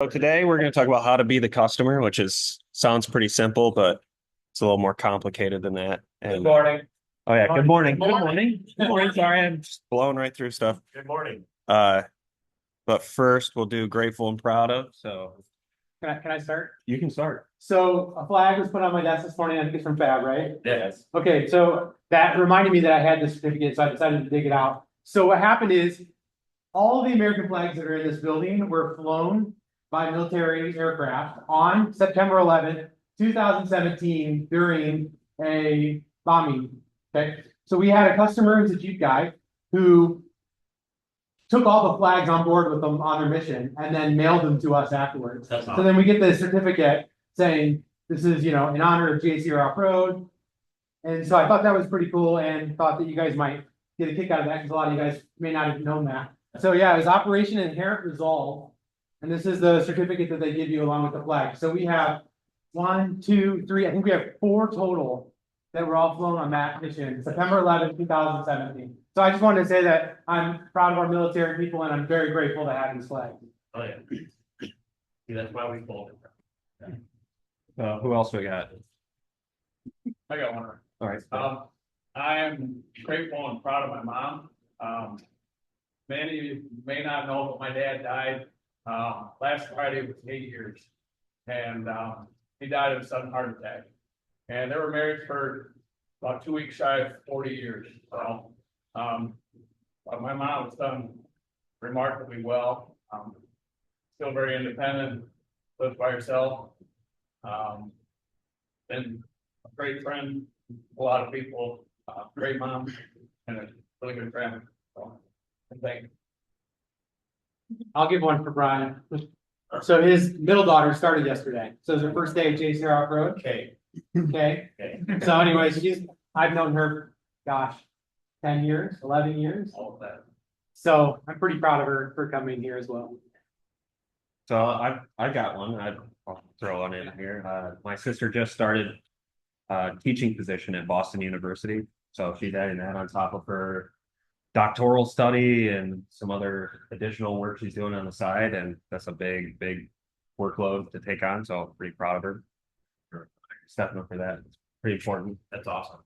So today we're going to talk about how to be the customer, which is sounds pretty simple, but it's a little more complicated than that. Good And morning. oh yeah, good morning. Good morning. Good morning. Sorry, I'm Just blowing right through stuff. Good morning. Uh, but first we'll do grateful and proud of. So Can I start? you can start. So a flag was put on my desk this morning. I think it's from Fab, right? Yes. Okay, so that reminded me that I had this certificate, so I decided to dig it out. So what happened is all the American flags that are in this building were flown by military aircraft on September 11th, 2017 during a bombing. Okay, so we had a customer who's a Jeep guy who took all the flags on board with them on their mission and then mailed them to us afterwards. That's So then we get the certificate saying this is, in honor of JCR Off-Road. And so I thought that was pretty cool and thought that you guys might get a kick out of that because a lot of you guys may not have known that. So yeah, it was Operation Inherent Resolve. And this is the certificate that they give you along with the flag. So we have 1, 2, 3, I think we have 4 total that were all flown on that mission, September 11th, 2017. So I just wanted to say that I'm proud of our military people and I'm very grateful to have these flags. Oh, yeah. See, that's why we pulled it. Who else we got? I got one. All right. I am grateful and proud of my mom. Many of you may not know, but my dad died, last Friday was 8 years. And, he died of a sudden heart attack. And they were married for about 2 weeks shy of 40 years. So, but my mom has done remarkably well. Still very independent, lives by herself. Been a great friend, a lot of people, great mom, and a really good friend. So, thank you. I'll give one for Brian. So his middle daughter started yesterday. So it's her first day at JCR Off-Road. Okay. Okay. Okay. So anyways, I've known her, gosh, 10 years, 11 years. All of that. So I'm pretty proud of her for coming here as well. So I got one. I'll throw one in here. My sister just started teaching position at Boston University. So she's adding that on top of her doctoral study and some other additional work she's doing on the side. And that's a big workload to take on. So I'm pretty proud of her for stepping up for that. It's pretty important. That's awesome.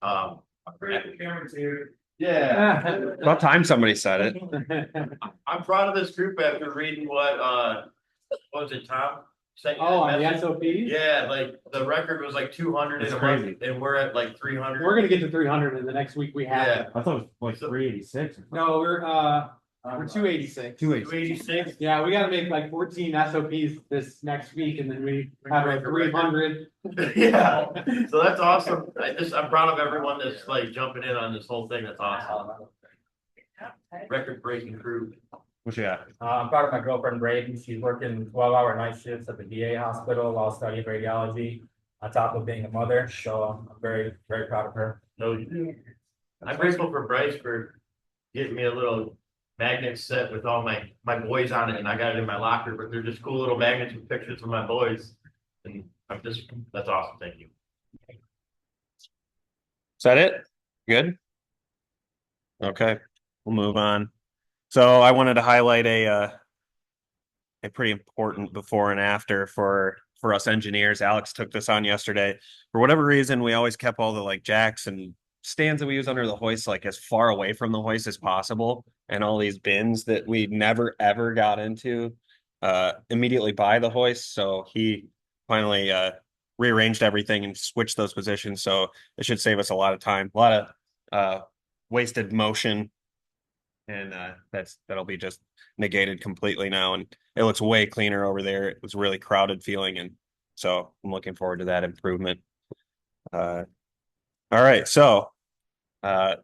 I'm great. The camera's here. Yeah, About time somebody said it. I'm proud of this group after reading what was it, Tom? Sent you that Oh, on the message? SOPs? Yeah, like the record was like 200 It's in a month, crazy. and we're at like 300. We're gonna get to 300 in the next week we have. Yeah. I thought it was like 386. No, we're 286. 286. Yeah, we gotta make like 14 SOPs this next week and then we have a 300. Yeah, so that's awesome. I'm proud of everyone that's like jumping in on this whole thing. That's awesome. Record breaking group. What you got? I'm proud of my girlfriend Brady. She's working 12-hour night shifts at the VA hospital while studying radiology, on top of being a mother. So I'm very proud of her. No, I'm grateful for Bryce for getting me a little magnet set with all my boys on it, and I got it in my locker. But they're just cool little magnets with pictures of my boys, and that's awesome. Thank you. Is that it? Good? Okay, we'll move on. So I wanted to highlight a pretty important before and after for us engineers. Alex took this on yesterday. For whatever reason, we always kept all the like jacks and stands that we use under the hoist like as far away from the hoist as possible, and all these bins that we never ever got into immediately by the hoist. So he finally rearranged everything and switched those positions. So it should save us a lot of time, a lot of wasted motion, and that'll be just negated completely now, and it looks way cleaner over there. It was really crowded feeling, and so I'm looking forward to that improvement. All right, so we're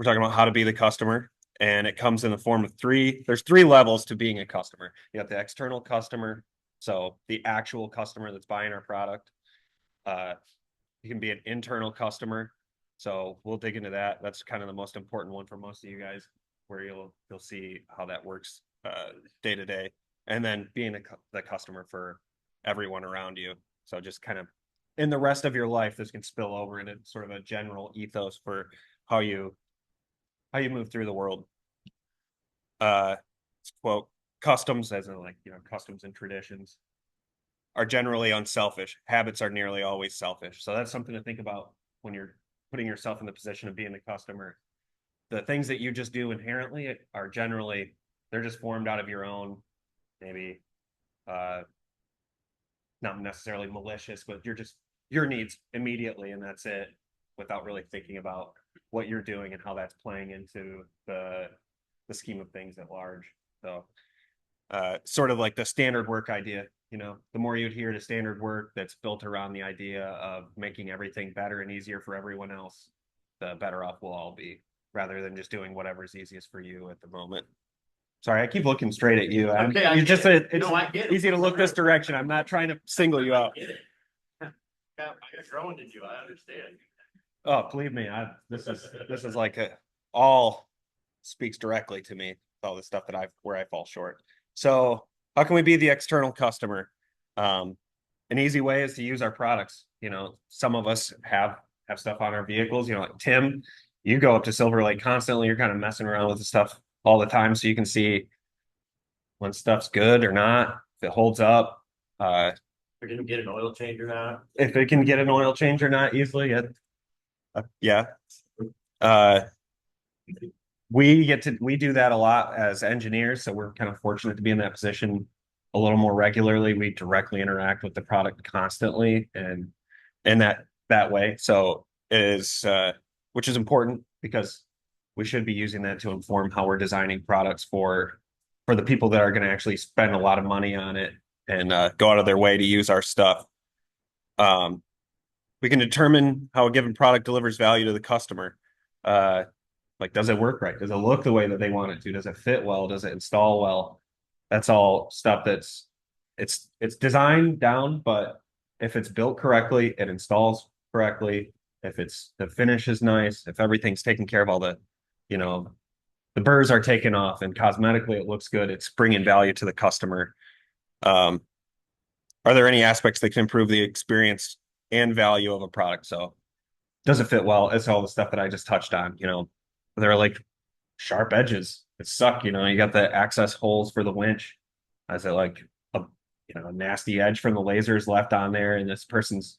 talking about how to be the customer, and it comes in the form of there's 3 levels to being a customer. You have the external customer, so the actual customer that's buying our product. You can be an internal customer, so we'll dig into that. That's kind of the most important one for most of you guys, where you'll see how that works day to day, and then being the customer for everyone around you. So just kind of in the rest of your life, this can spill over into sort of a general ethos for how you move through the world. Quote, customs, as in like, customs and traditions, are generally unselfish. Habits are nearly always selfish. So that's something to think about when you're putting yourself in the position of being the customer. The things that you just do inherently are generally, they're just formed out of your own, maybe not necessarily malicious, but you're just your needs immediately, and that's it, without really thinking about what you're doing and how that's playing into the scheme of things at large. So sort of like the standard work idea, the more you adhere to standard work that's built around the idea of making everything better and easier for everyone else, the better off we'll all be, rather than just doing whatever's easiest for you at the moment. Sorry, I keep looking straight at you. Okay, I You get just it. it's No, I get it. easy to look this direction. I'm not trying to single you out. I get it. I got grown into you, I understand. Oh, believe me, this is like all speaks directly to me, all the stuff that where I fall short. So how can we be the external customer? An easy way is to use our products. Some of us have stuff on our vehicles, like Tim, you go up to Silver Lake constantly, you're kind of messing around with the stuff all the time. So you can see when stuff's good or not, if it holds up, We're gonna get an oil change or not. if it can get an oil change or not easily. Yeah. We do that a lot as engineers, so we're kind of fortunate to be in that position a little more regularly. We directly interact with the product constantly, and in that way. So which is important, because we should be using that to inform how we're designing products for the people that are going to actually spend a lot of money on it and go out of their way to use our stuff. We can determine how a given product delivers value to the customer. Like, does it work right? Does it look the way that they want it to? Does it fit well? Does it install well? That's all stuff it's designed down, but if it's built correctly, it installs correctly. If the finish is nice, if everything's taken care of, all the burrs are taken off and cosmetically it looks good, it's bringing value to the customer. Are there any aspects that can improve the experience and value of a product? So does it fit well? It's all the stuff that I just touched on. There are like sharp edges that suck. You got the access holes for the winch. Is it like a nasty edge from the lasers left on there, and this person's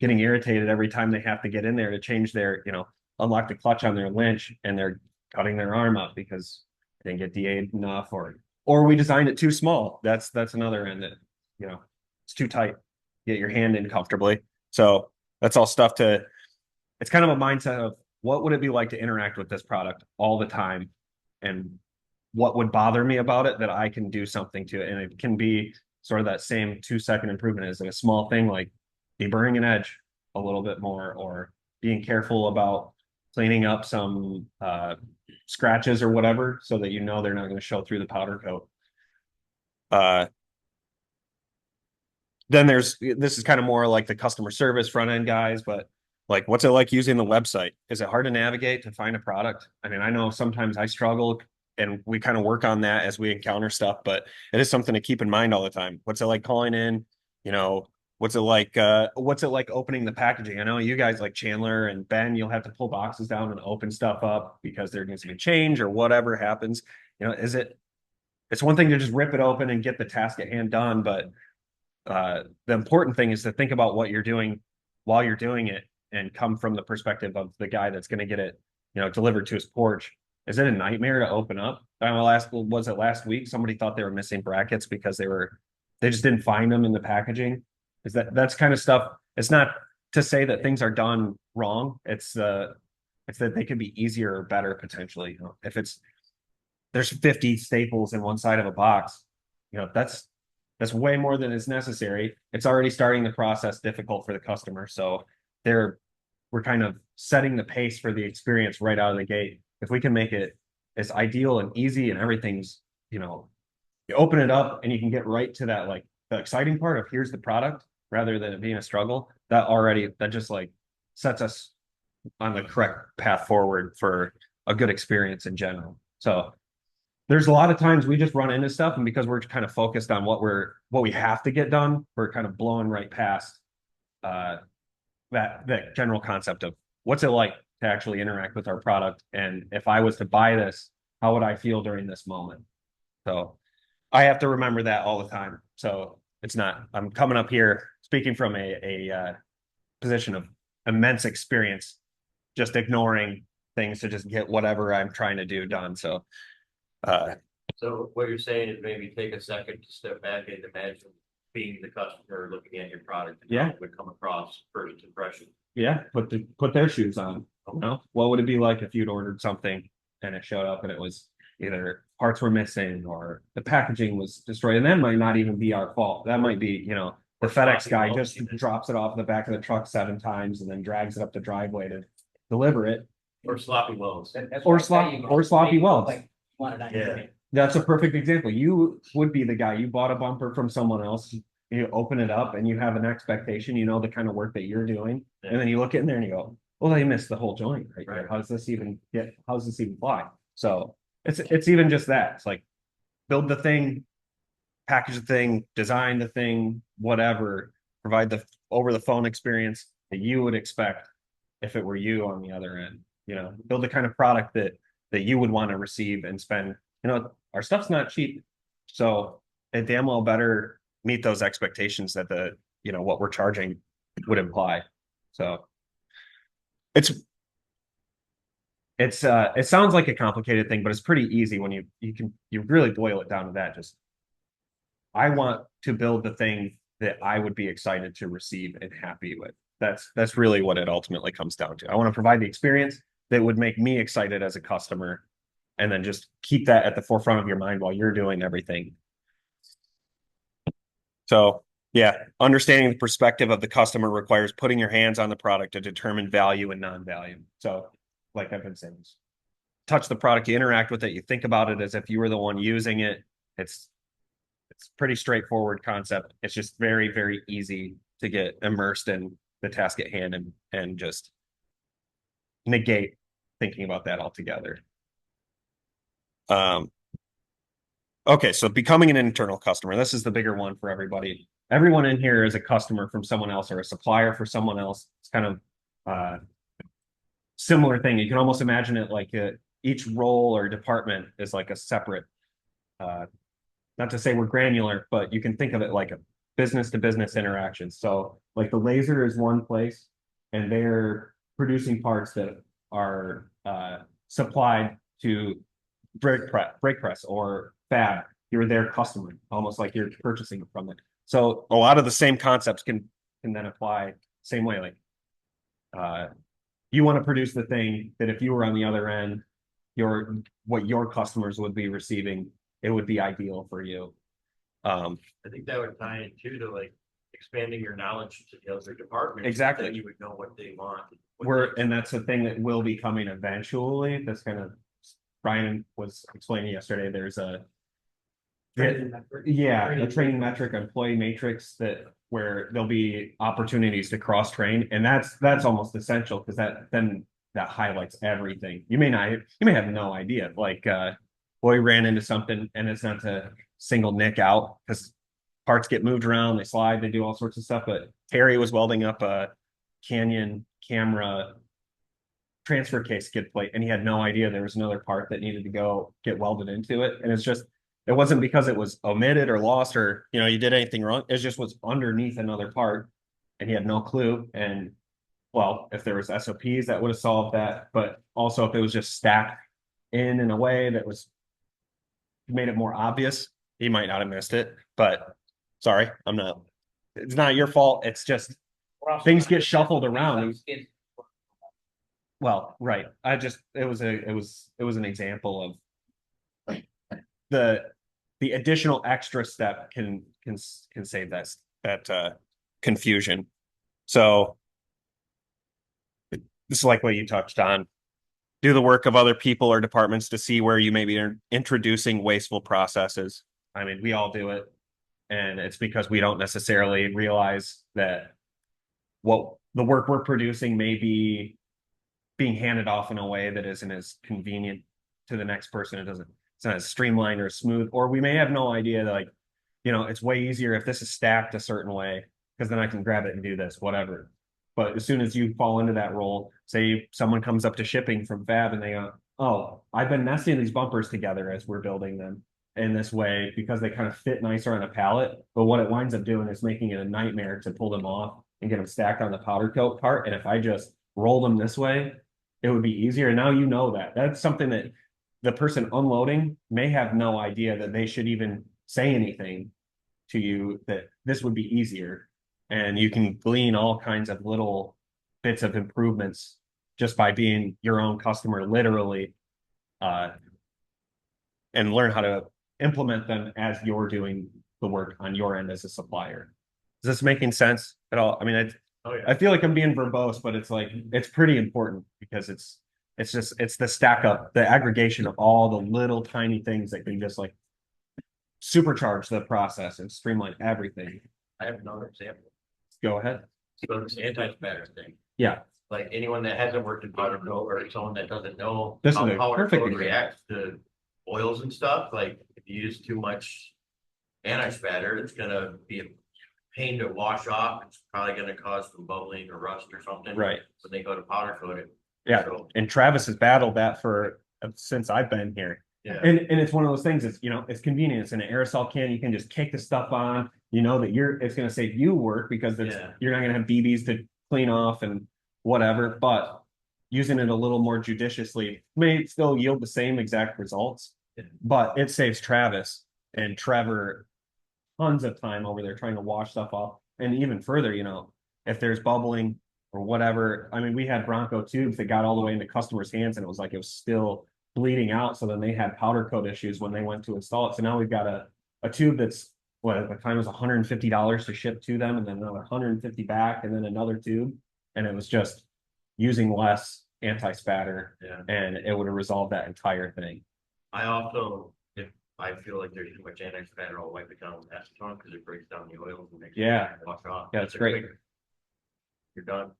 getting irritated every time they have to get in there to change their, unlock the clutch on their winch, and they're cutting their arm up because they didn't get DA'd enough, or we designed it too small. That's another end that, it's too tight. Get your hand in comfortably. So that's all stuff it's kind of a mindset of what would it be like to interact with this product all the time, and what would bother me about it that I can do something to it. And it can be sort of that same 2-second improvement. Is it a small thing like deburring an edge a little bit more, or being careful about cleaning up some scratches or whatever, so that they're not going to show through the powder coat. Then this is kind of more like the customer service front end guys, but like, what's it like using the website? Is it hard to navigate to find a product? I mean, I know sometimes I struggle, and we kind of work on that as we encounter stuff, but it is something to keep in mind all the time. What's it like calling in? What's it like opening the packaging? I know you guys, like Chandler and Ben, you'll have to pull boxes down and open stuff up because there needs to be a change or whatever happens. It's one thing to just rip it open and get the task at hand done, but the important thing is to think about what you're doing while you're doing it, and come from the perspective of the guy that's going to get it, delivered to his porch. Is it a nightmare to open up? I don't know, was it last week? Somebody thought they were missing brackets because they just didn't find them in the packaging. That's kind of stuff. It's not to say that things are done wrong. It's that they could be easier or better potentially. If there's 50 staples in one side of a box, that's way more than is necessary. It's already starting the process difficult for the customer. So we're kind of setting the pace for the experience right out of the gate. If we can make it as ideal and easy, and everything's, you open it up and you can get right to that, like the exciting part of here's the product, rather than it being a struggle, that just like sets us on the correct path forward for a good experience in general. So there's a lot of times we just run into stuff, and because we're kind of focused on what we have to get done, we're kind of blowing right past that general concept of what's it like to actually interact with our product, and if I was to buy this, how would I feel during this moment? So I have to remember that all the time. So it's not, I'm coming up here speaking from a position of immense experience, just ignoring things to just get whatever I'm trying to do done. So, So what you're saying is maybe take a second to step back and imagine being the customer looking at your product. And how Yeah. it would come across first impression. yeah, put their shoes on. You know, what would it be like if you'd ordered something and it showed up and it was either parts were missing or the packaging was destroyed, and that might not even be our fault. That might be, you know, the Or FedEx sloppy guy welds just even. drops it off the back of the truck 7 times and then drags it up the driveway to deliver it. Or sloppy welds. Or sloppy welds. Yeah. That's a perfect example. You would be the guy, you bought a bumper from someone else, you open it up and you have an expectation, you know, the kind of work that you're doing. And then you look in there and you go, well, they missed the whole joint right there. Right. How does this even fly? So it's even just that. It's like build the thing, package the thing, design the thing, whatever, provide the over the phone experience that you would expect if it were you on the other end. You know, build the kind of product that you would want to receive and spend. You know, our stuff's not cheap, so it damn well better meet those expectations that the, you know, what we're charging would imply. So it's it sounds like a complicated thing, but it's pretty easy when you really boil it down to that. Just I want to build the thing that I would be excited to receive and happy with. That's really what it ultimately comes down to. I want to provide the experience that would make me excited as a customer, and then just keep that at the forefront of your mind while you're doing everything. So yeah, understanding the perspective of the customer requires putting your hands on the product to determine value and non-value. So like I've been saying, touch the product, you interact with it, you think about it as if you were the one using it. It's pretty straightforward concept. It's just very, very easy to get immersed in the task at hand and just negate thinking about that altogether. Okay, so becoming an internal customer. This is the bigger one for everybody. Everyone in here is a customer from someone else or a supplier for someone else. It's kind of similar thing. You can almost imagine it like each role or department is like a separate, not to say we're granular, but you can think of it like a business to business interaction. So like the laser is one place and they're producing parts that are supplied to brake press or fab. You're their customer, almost like you're purchasing from it. So a lot of the same concepts can then apply same way. Like you want to produce the thing that if you were on the other end, what your customers would be receiving, it would be ideal for you. I think that would tie in too to like expanding your knowledge to the other departments. Exactly. Then you would know what they want. And that's the thing that will be coming eventually. That's kind of Brian was explaining yesterday. There's a training metric, employee matrix that where there'll be opportunities to cross train, and that's almost essential because that highlights everything. You may have no idea. Like boy ran into something, and it's not to single Nick out because parts get moved around, they slide, they do all sorts of stuff. But Terry was welding up a Canyon camera transfer case skid plate, and he had no idea there was another part that needed to go get welded into it. And it wasn't because it was omitted or lost or, you know, you did anything wrong. It just was underneath another part and he had no clue. And well, if there was SOPs, that would have solved that. But also if it was just stacked in a way that made it more obvious, he might not have missed it. But sorry, it's not your fault. It's just things get shuffled around. Well, right. It was an example of the additional extra step can save that confusion. So this is like what you touched on. Do the work of other people or departments to see where you may be introducing wasteful processes. I mean, we all do it. And it's because we don't necessarily realize that what the work we're producing may be being handed off in a way that isn't as convenient to the next person. It's not as streamlined or smooth, or we may have no idea that, like, you know, it's way easier if this is stacked a certain way because then I can grab it and do this, whatever. But as soon as you fall into that role, say someone comes up to shipping from fab and they go, oh, I've been nesting these bumpers together as we're building them. in this way because they kind of fit nicer on a pallet. But what it winds up doing is making it a nightmare to pull them off and get them stacked on the powder coat part. And if I just roll them this way, it would be easier. And now you know that. That's something that the person unloading may have no idea that they should even say anything to you that this would be easier. And you can glean all kinds of little bits of improvements just by being your own customer, literally, and learn how to implement them as you're doing the work on your end as a supplier. Is this making sense at all? I mean, Oh, yeah. I feel like I'm being verbose, but it's like, it's pretty important because it's the stack up, the aggregation of all the little tiny things that can just like supercharge the process and streamline everything. I have another example. Go ahead. So this anti-spatter thing, Yeah, like anyone that hasn't worked in powder coat or someone that doesn't know This is how a powder perfect coat example. reacts to oils and stuff, like if you use too much anti-spatter, it's gonna be a pain to wash off. It's probably gonna cause some bubbling or rust or something. right. When they go to powder coat it. Yeah. So, And Travis has battled that for since I've been here. yeah. And it's one of those things, it's, it's convenience. In an aerosol can, you can just kick the stuff on, that it's gonna save you work because Yeah. you're not gonna have BBs to clean off and whatever, but using it a little more judiciously may still yield the same exact results. Yeah. But it saves Travis and Trevor tons of time over there trying to wash stuff off. And even further, if there's bubbling or whatever, I mean, we had Bronco tubes that got all the way into customers' hands and it was still bleeding out. So then they had powder coat issues when they went to install it. So now we've got a tube that's what at the time was $150 to ship to them, and then another 150 back, and then another tube. And it was just using less anti-spatter, Yeah. and it would have resolved that entire thing. I also, if I feel like there's too much anti-spatter, I'll wipe it down with acetone because it breaks down the oils and makes Yeah. it wash off. Yeah, that's great. You're done.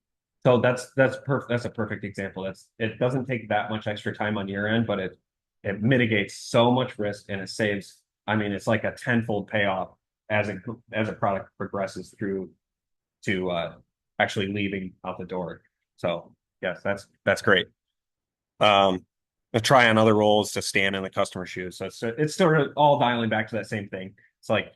So that's perfect. That's a perfect example. It doesn't take that much extra time on your end, but it mitigates so much risk and it saves. I mean, it's like a tenfold payoff as a product progresses through to actually leaving out the door. So yes, that's great. A try on other roles to stand in the customer's shoes. So it's sort of all dialing back to that same thing. It's like,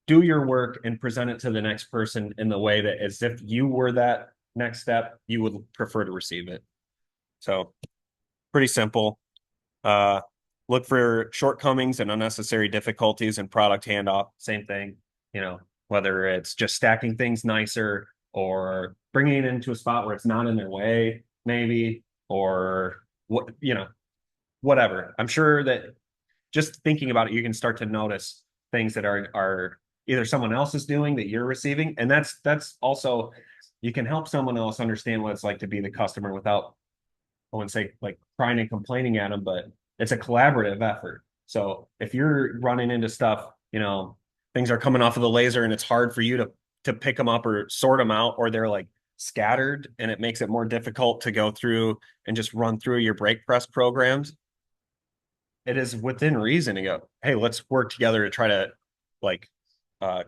do your work and present it to the next person in the way that as if you were that next step, you would prefer to receive it. So pretty simple. Look for shortcomings and unnecessary difficulties in product handoff. Same thing, whether it's just stacking things nicer or bringing it into a spot where it's not in their way, maybe, or what, whatever. I'm sure that just thinking about it, you can start to notice things that are either someone else is doing that you're receiving. And that's also, you can help someone else understand what it's like to be the customer without, I wouldn't say like crying and complaining at them, but it's a collaborative effort. So if you're running into stuff, things are coming off of the laser and it's hard for you to pick them up or sort them out, or they're like scattered and it makes it more difficult to go through and just run through your brake press programs. It is within reason to go, hey, let's work together to try to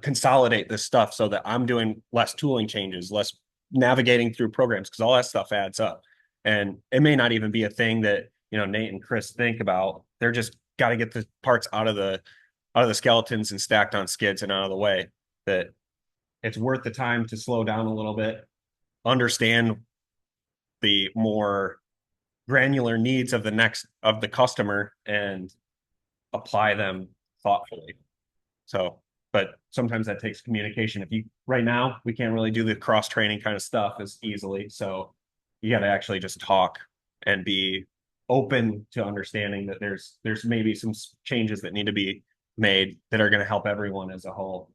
consolidate this stuff so that I'm doing less tooling changes, less navigating through programs, because all that stuff adds up. And it may not even be a thing that, Nate and Chris think about. They're just got to get the parts out of the skeletons and stacked on skids and out of the way. That it's worth the time to slow down a little bit, understand the more granular needs of the customer and apply them thoughtfully. So, but sometimes that takes communication. Right now, we can't really do the cross training kind of stuff as easily. So you got to actually just talk and be open to understanding that there's maybe some changes that need to be made that are going to help everyone as a whole.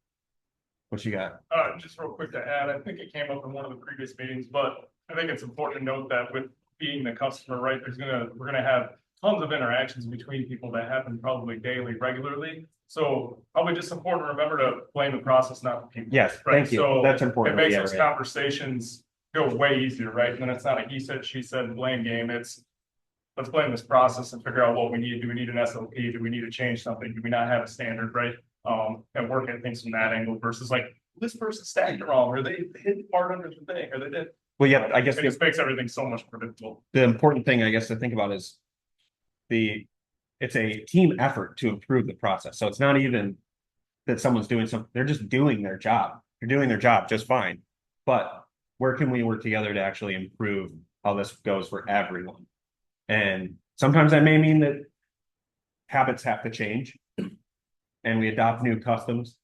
What you got? Just real quick to add, I think it came up in one of the previous meetings, but I think it's important to note that with being the customer, right, we're gonna have tons of interactions between people that happen probably daily, regularly. So probably just important to remember to blame the process, not the people. Yes, right? thank you. So That's it important. makes Yeah, those right. conversations go way easier, right? And then it's not a he said, she said blame game. It's let's blame this process and figure out what we need. Do we need an SOP? Do we need to change something? Do we not have a standard, right? And work at things from that angle versus like this person stacked it wrong, or they hit the part under the thing, or they did. Well, yeah, I guess It just makes everything so much predictable. the important thing, I guess, to think about is it's a team effort to improve the process. So it's not even that someone's doing something, they're just doing their job. They're doing their job just fine. But where can we work together to actually improve how this goes for everyone? And sometimes that may mean that habits have to change and we adopt new customs,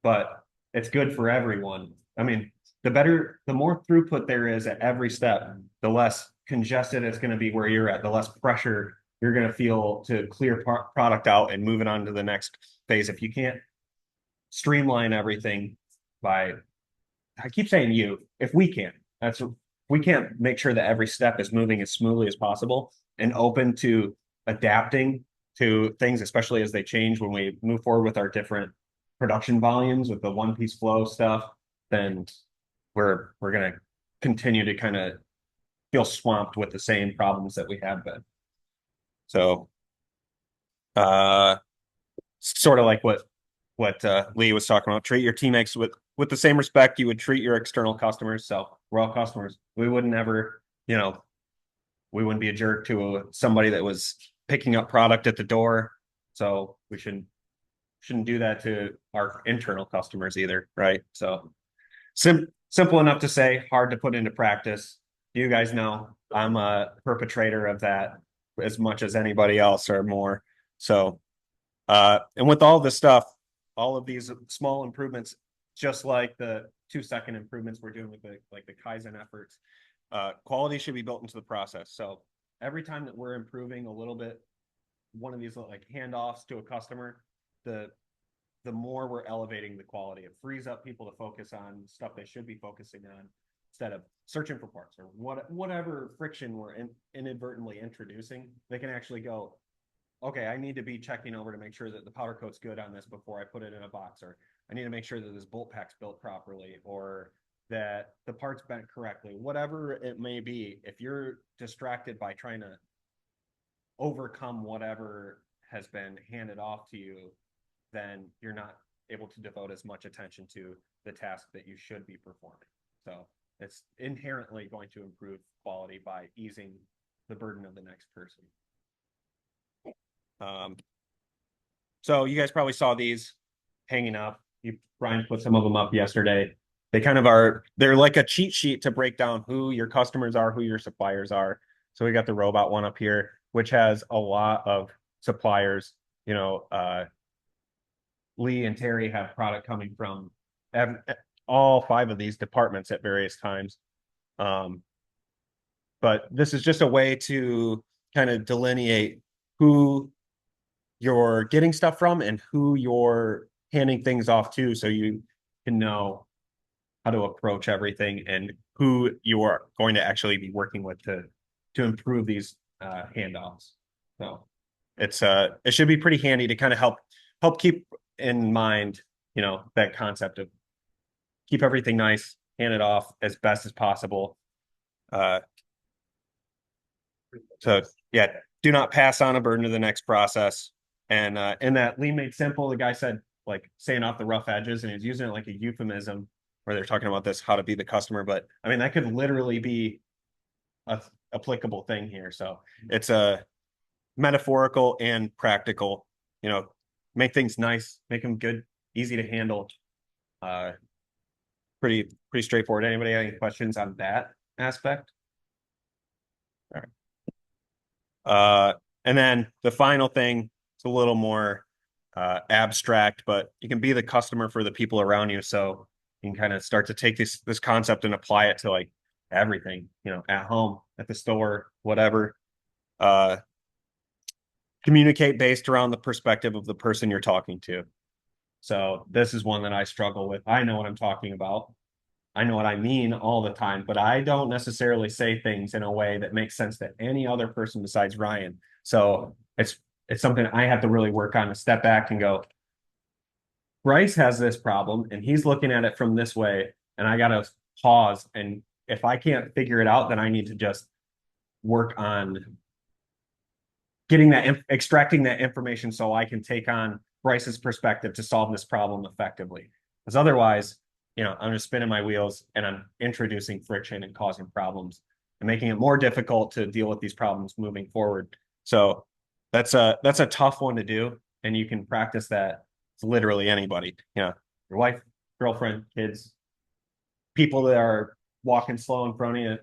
but it's good for everyone. I mean, the more throughput there is at every step, the less congested it's going to be where you're at, the less pressure you're going to feel to clear product out and move it on to the next phase. If you can't streamline everything by, I keep saying if we can, we can't make sure that every step is moving as smoothly as possible and open to adapting to things, especially as they change when we move forward with our different production volumes with the one piece flow stuff, then we're going to continue to kind of feel swamped with the same problems that we have been. So, sort of like what Lee was talking about, treat your teammates with the same respect you would treat your external customers. So we're all customers. We wouldn't ever, we wouldn't be a jerk to somebody that was picking up product at the door. So we shouldn't do that to our internal customers either, right? So simple enough to say, hard to put into practice. You guys know I'm a perpetrator of that as much as anybody else or more. So, and with all this stuff, all of these small improvements, just like the 2-second improvements we're doing with the Kaizen efforts, quality should be built into the process. So every time that we're improving a little bit, one of these like handoffs to a customer, the more we're elevating the quality. It frees up people to focus on stuff they should be focusing on instead of searching for parts or whatever friction we're inadvertently introducing. They can actually go, okay, I need to be checking over to make sure that the powder coat's good on this before I put it in a box, or I need to make sure that this bolt pack's built properly, or that the part's bent correctly, whatever it may be. If you're distracted by trying to overcome whatever has been handed off to you, then you're not able to devote as much attention to the task that you should be performing. So it's inherently going to improve quality by easing the burden of the next person. So you guys probably saw these hanging up. Brian put some of them up yesterday. They kind of they're like a cheat sheet to break down who your customers are, who your suppliers are. So we got the robot one up here, which has a lot of suppliers. Lee and Terry have product coming from all 5 of these departments at various times. But this is just a way to kind of delineate who you're getting stuff from and who you're handing things off to, so you can know how to approach everything and who you are going to actually be working with to improve these handoffs. So it should be pretty handy to kind of help keep in mind, that concept of keep everything nice, hand it off as best as possible. So yeah, do not pass on a burden to the next process. And in that Lean Made Simple, the guy said, like, saying off the rough edges, and he's using it like a euphemism where they're talking about this, how to be the customer. But I mean, that could literally be a applicable thing here. So it's a metaphorical and practical, make things nice, make them good, easy to handle. Pretty straightforward. Anybody have any questions on that aspect? All right. And then the final thing, it's a little more abstract, but you can be the customer for the people around you. So you can kind of start to take this concept and apply it to like everything, at home, at the store, whatever. Communicate based around the perspective of the person you're talking to. So this is one that I struggle with. I know what I'm talking about. I know what I mean all the time, but I don't necessarily say things in a way that makes sense to any other person besides Ryan. So it's something I have to really work on, to step back and go, Bryce has this problem and he's looking at it from this way, and I got to pause. And if I can't figure it out, then I need to just work on extracting that information so I can take on Bryce's perspective to solve this problem effectively. Because otherwise, I'm just spinning my wheels and I'm introducing friction and causing problems and making it more difficult to deal with these problems moving forward. So that's a tough one to do, and you can practice that. It's literally anybody, your wife, girlfriend, kids, people that are walking slow in front of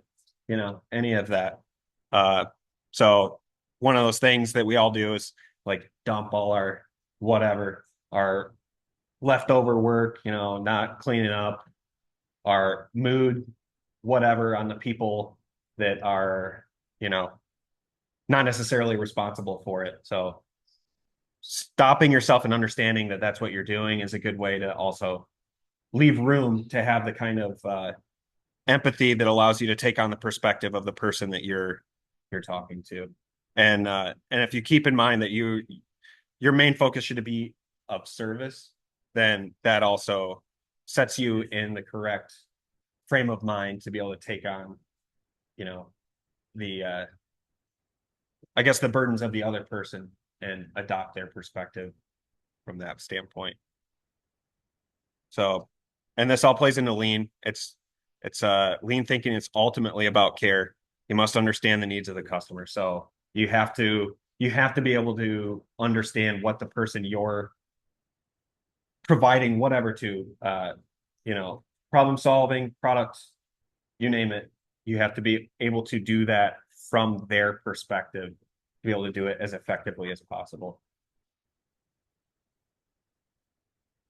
you, any of that. Uh, so one of those things that we all do is like dump all our whatever, our leftover work, not cleaning up, our mood, whatever on the people that are, not necessarily responsible for it. So stopping yourself and understanding that that's what you're doing is a good way to also leave room to have the kind of empathy that allows you to take on the perspective of the person that you're talking to. And if you keep in mind that your main focus should be of service, then that also sets you in the correct frame of mind to be able to take on, the I guess the burdens of the other person and adopt their perspective from that standpoint. So, and this all plays into lean. It's lean thinking. It's ultimately about care. You must understand the needs of the customer. So you have to be able to understand what the person you're providing whatever to, problem solving, products, you name it. You have to be able to do that from their perspective to be able to do it as effectively as possible.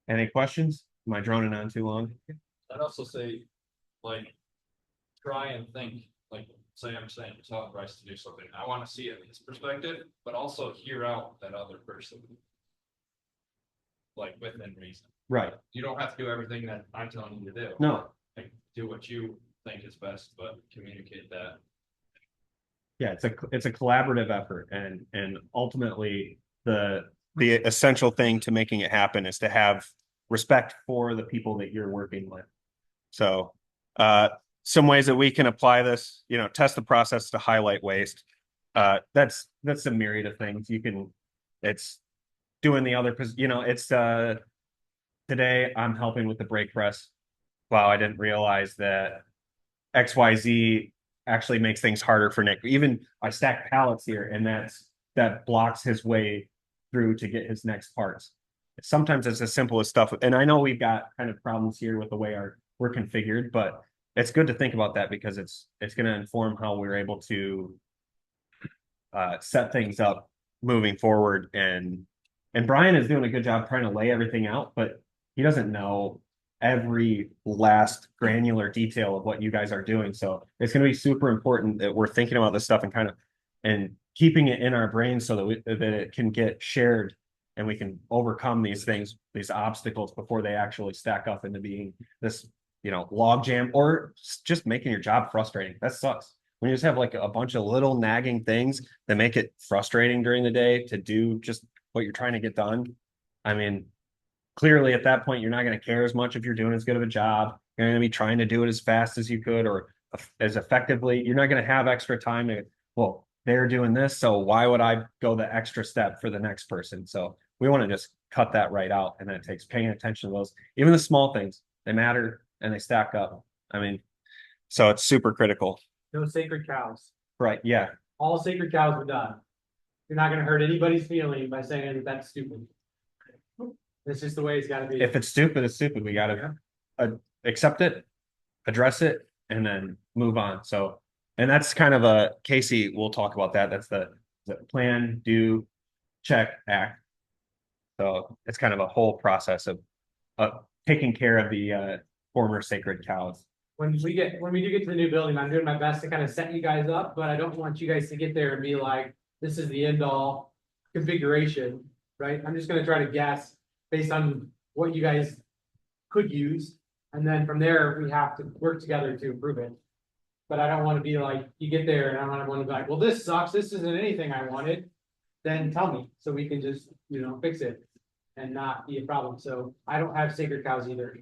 Any questions? Am I droning on too long? I'd also say, like, try and think, like, say I'm saying, tell Bryce to do something. I want to see it in his perspective, but also hear out that other person. Like, within reason. Right. You don't have to do everything that I'm telling you to do. No. Like, do what you think is best, but communicate that. Yeah, it's a collaborative effort, and ultimately the essential thing to making it happen is to have respect for the people that you're working with. So some ways that we can apply this, test the process to highlight waste. That's a myriad of things. It's doing the other, it's today I'm helping with the brake press. Wow, I didn't realize that XYZ actually makes things harder for Nick. Even I stack pallets here, and that blocks his way through to get his next parts. Sometimes it's as simple as stuff. And I know we've got kind of problems here with the way we're configured, but it's good to think about that because it's going to inform how we're able to set things up moving forward. And Brian is doing a good job trying to lay everything out, but he doesn't know every last granular detail of what you guys are doing. So it's going to be super important that we're thinking about this stuff and keeping it in our brains so that it can get shared and we can overcome these things, these obstacles before they actually stack up into being this, log jam or just making your job frustrating. That sucks. When you just have like a bunch of little nagging things that make it frustrating during the day to do just what you're trying to get done. I mean, clearly at that point, you're not going to care as much if you're doing as good of a job. You're going to be trying to do it as fast as you could or as effectively. You're not going to have extra time well, they're doing this, so why would I go the extra step for the next person? So we want to just cut that right out. And that takes paying attention to those, even the small things, they matter and they stack up. I mean, so it's super critical. No sacred cows. Right. Yeah. All sacred cows are done. You're not gonna hurt anybody's feeling by saying that that's stupid. It's just the way it's gotta be. If it's stupid, it's stupid. We got to accept it, address it, and then move on. So, and that's kind of Casey, we'll talk about that. That's the plan, do, check, act. So it's kind of a whole process of taking care of the former sacred cows. When we do get to the new building, I'm doing my best to kind of set you guys up, but I don't want you guys to get there and be like, this is the end all configuration, right? I'm just gonna try to guess based on what you guys could use. And then from there, we have to work together to improve it. But I don't want to be like, you get there and I don't want to be like, well, this sucks. This isn't anything I wanted. Then tell me so we can just, fix it and not be a problem. So I don't have sacred cows either.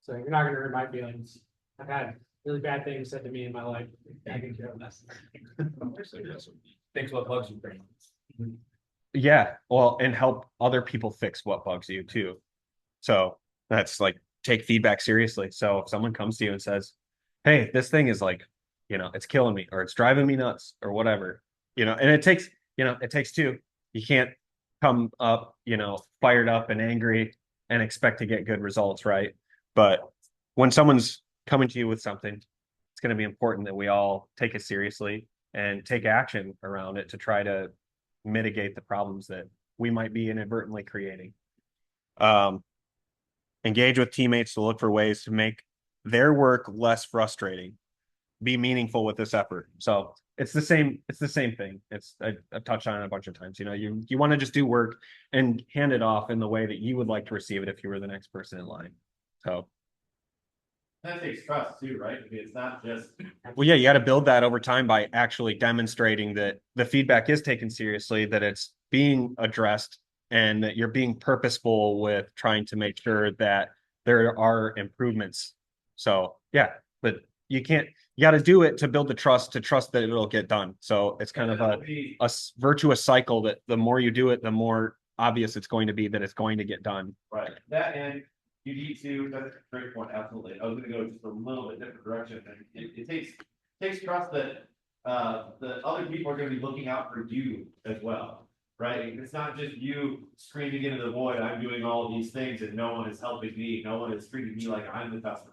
So you're not gonna hurt my feelings. I've had really bad things said to me in my life. I can care less. Fix what bugs you bring. Yeah, well, and help other people fix what bugs you too. So that's like take feedback seriously. So if someone comes to you and says, hey, this thing is like, it's killing me or it's driving me nuts or whatever, and it takes two. You can't come up, fired up and angry and expect to get good results, right? But when someone's coming to you with something, it's going to be important that we all take it seriously and take action around it to try to mitigate the problems that we might be inadvertently creating. Engage with teammates to look for ways to make their work less frustrating, be meaningful with this effort. So it's the same thing. I've touched on it a bunch of times. You want to just do work and hand it off in the way that you would like to receive it if you were the next person in line. So That takes trust too, right? I mean, it's not just. well, yeah, you got to build that over time by actually demonstrating that the feedback is taken seriously, that it's being addressed, and that you're being purposeful with trying to make sure that there are improvements. So yeah, but you got to do it to build the trust, to trust that it'll get done. So it's kind of a virtuous cycle that the more you do it, the more obvious it's going to be that it's going to get done. Right, that and you need to, that's a great point, absolutely. I was gonna go just a little bit different direction, and it takes trust that the other people are gonna be looking out for you as well, right? It's not just you screaming into the void, I'm doing all of these things and no one is helping me, no one is treating me like I'm the customer,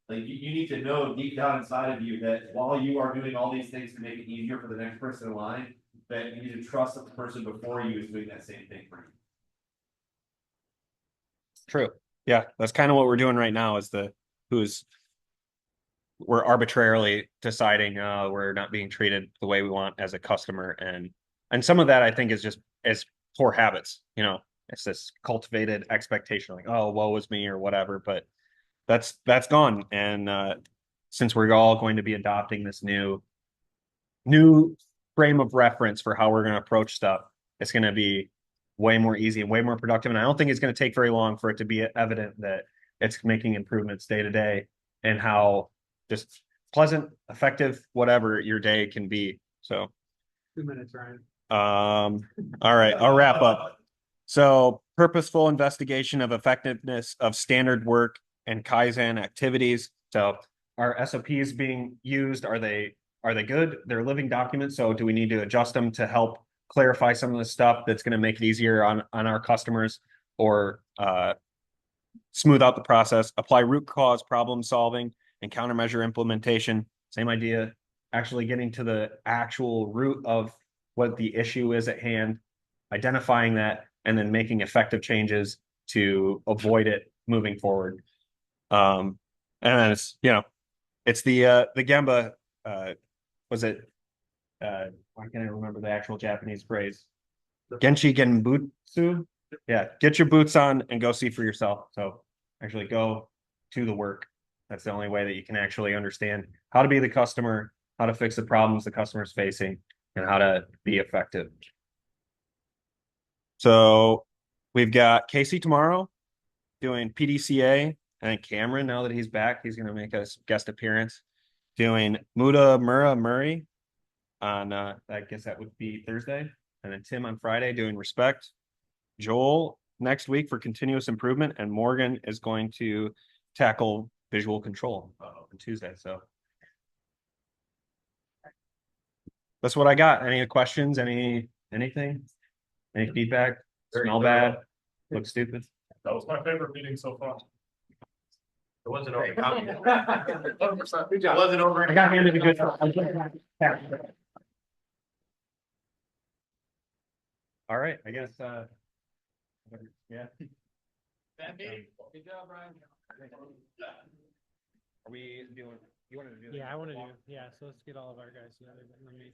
you need to know deep down inside of you that while you are doing all these things to make it easier for the next person in line, that you need to trust that the person before you is doing that same thing for you. True. Yeah, that's kind of what we're doing right now is we're arbitrarily deciding we're not being treated the way we want as a customer. And some of that I think is just as poor habits, it's this cultivated expectation like, oh, woe is me or whatever, but that's gone. And since we're all going to be adopting this new frame of reference for how we're going to approach stuff, it's going to be way more easy and way more productive. And I don't think it's going to take very long for it to be evident that it's making improvements day to day and how just pleasant, effective, whatever your day can be. So 2 minutes, Ryan. all right, I'll wrap up. So purposeful investigation of effectiveness of standard work and Kaizen activities. So are SOPs being used? Are they good? They're living documents. So do we need to adjust them to help clarify some of the stuff that's going to make it easier on our customers, or smooth out the process? Apply root cause problem solving and countermeasure implementation. Same idea, actually getting to the actual root of what the issue is at hand, identifying that, and then making effective changes to avoid it moving forward. And then it's the Gemba, was it, why can't I remember the actual Japanese phrase? Genchi Genbutsu? Yeah, get your boots on and go see for yourself. So actually go to the work. That's the only way that you can actually understand how to be the customer, how to fix the problems the customer's facing, and how to be effective. So we've got Casey tomorrow doing PDCA. I think Cameron, now that he's back, he's going to make a guest appearance doing Muda Murray on, I guess that would be Thursday. And then Tim on Friday doing respect. Joel next week for continuous improvement. And Morgan is going to tackle visual control on Tuesday. So that's what I got. Any questions? Anything? Any feedback? Smell bad? Look stupid? That was my favorite meeting so far. It wasn't over. It Good job. wasn't over. I got handed a good. All right, I guess, yeah. Good job, Brian. Are we doing, you wanted to do? Yeah, I want to do. Yeah, so let's get all of our guys together. Let me.